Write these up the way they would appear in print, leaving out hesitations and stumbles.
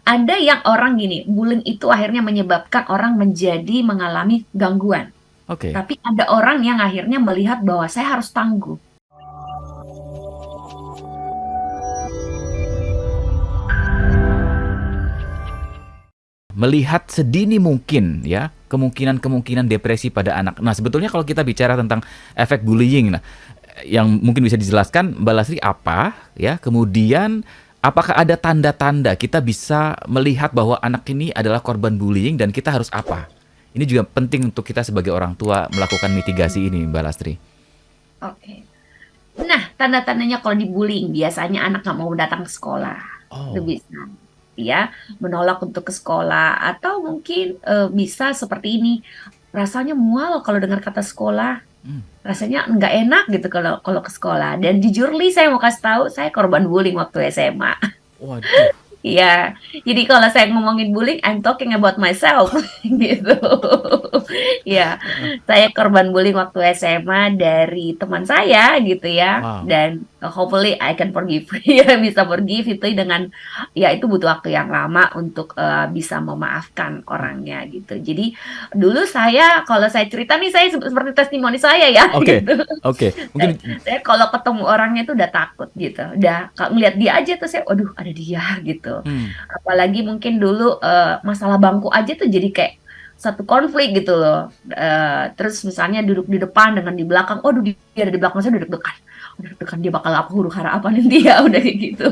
Ada yang orang gini, bullying itu akhirnya menyebabkan orang menjadi mengalami gangguan. Oke. Tapi ada orang yang akhirnya melihat bahwa saya harus tangguh. Melihat sedini mungkin ya kemungkinan-kemungkinan depresi pada anak. Nah, sebetulnya kalau kita bicara tentang efek bullying, nah yang mungkin bisa dijelaskan Mbak Lasri apa ya? Kemudian apakah ada tanda-tanda kita bisa melihat bahwa anak ini adalah korban bullying dan kita harus apa? Ini juga penting untuk kita sebagai orang tua melakukan mitigasi ini, Mbak Lastri. Oke. Nah, tanda-tandanya kalau dibullying biasanya anak nggak mau datang ke sekolah. Itu Oh. bisa ya, menolak untuk ke sekolah atau mungkin bisa seperti ini. Rasanya mual kalau dengar kata sekolah. Hmm. Rasanya nggak enak gitu kalau kalau ke sekolah. Dan jujur Li, saya mau kasih tahu, saya korban bullying waktu SMA. Waduh. Iya, jadi kalau saya ngomongin bullying, I'm talking about myself, gitu. Iya, saya korban bullying waktu SMA dari teman saya, gitu ya. Wow. Dan hopefully I can forgive, ya bisa forgive itu dengan, ya itu butuh waktu yang lama untuk bisa memaafkan orangnya, gitu. Jadi dulu saya, kalau saya cerita nih, saya seperti testimoni saya ya, Oke. gitu. Oke. Saya, Mungkin. saya kalau ketemu orangnya itu udah takut gitu, udah kalau ngeliat dia aja tuh saya, waduh ada dia gitu. Hmm. Apalagi mungkin dulu masalah bangku aja tuh jadi kayak satu konflik gitu loh. Terus misalnya duduk di depan dengan di belakang, oh dia ada di belakang saya duduk-dekan. Udah deg-degan dia bakal apa huru hara apa nanti ya udah kayak gitu.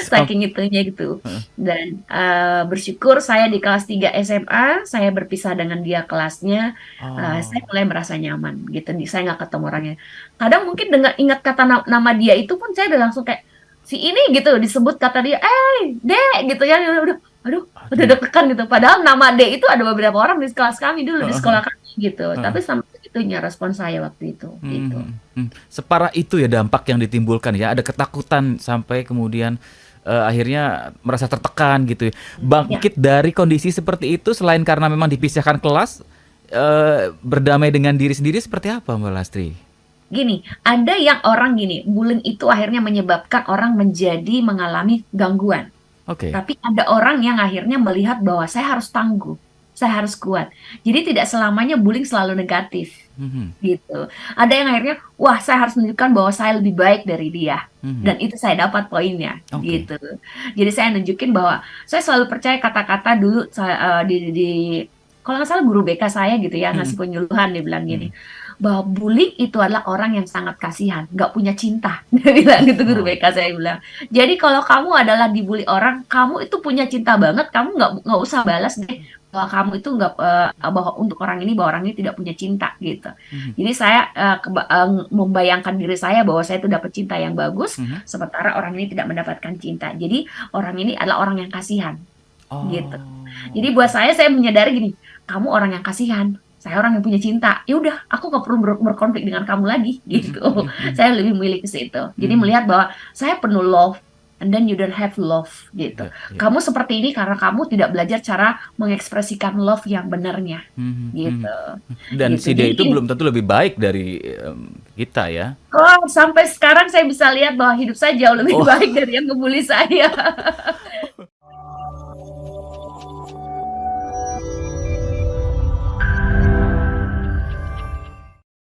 Sam- Saking itunya gitu. Dan bersyukur saya di kelas 3 SMA, saya berpisah dengan dia kelasnya, saya Oh. mulai merasa nyaman gitu. Saya nggak ketemu orangnya. Kadang mungkin dengan ingat kata nama dia itu pun saya udah langsung kayak si ini gitu disebut kata dia, Dek gitu ya, udah, aduh, udah Aduh. deg-degan gitu. Padahal nama D itu ada beberapa orang di kelas kami dulu di sekolah kami gitu. Tapi Heeh. sampai segitunya respon saya waktu itu, gitu. Separah itu ya dampak yang ditimbulkan ya. Ada ketakutan sampai kemudian akhirnya merasa tertekan gitu ya. Ya, Bangkit dari kondisi seperti itu selain karena memang dipisahkan kelas, berdamai dengan diri sendiri seperti apa Mbak Lastri? gini, ada yang orang gini, bullying itu akhirnya menyebabkan orang menjadi mengalami gangguan. Oke. Tapi ada orang yang akhirnya melihat bahwa saya harus tangguh, saya harus kuat. Jadi tidak selamanya bullying selalu negatif, Mhm, gitu. Ada yang akhirnya, wah saya harus menunjukkan bahwa saya lebih baik dari dia. mhm. Dan itu saya dapat poinnya, Oke. gitu. Jadi saya nunjukin bahwa saya selalu percaya kata-kata dulu kalau nggak salah guru BK saya gitu ya Mhm, ngasih penyuluhan dia bilang gini, mhm. bahwa bullying itu adalah orang yang sangat kasihan, nggak punya cinta. Dia bilang gitu guru Oh. BK saya bilang. Jadi kalau kamu adalah dibully orang, kamu itu punya cinta banget, kamu nggak usah balas deh bahwa kamu itu nggak bahwa untuk orang ini bahwa orang ini tidak punya cinta gitu. Mhm, Jadi saya membayangkan diri saya bahwa saya itu dapat cinta yang bagus, mhm. sementara orang ini tidak mendapatkan cinta. Jadi orang ini adalah orang yang kasihan gitu. Jadi Oh. buat saya menyadari gini, kamu orang yang kasihan, saya orang yang punya cinta. Ya udah, aku nggak perlu berkonflik dengan kamu lagi Mhm, gitu. mhm, mhm, Saya lebih memilih ke situ. Jadi mhm. melihat bahwa saya penuh love, and then you don't have love gitu. Iya, iya. Kamu seperti ini karena kamu tidak belajar cara mengekspresikan love yang benarnya Mhm, mhm. gitu. Dan Gitu. si dia Jadi itu belum tentu lebih baik dari kita ya. oh, sampai sekarang saya bisa lihat bahwa hidup saya jauh lebih Oh. baik dari yang ngebully saya.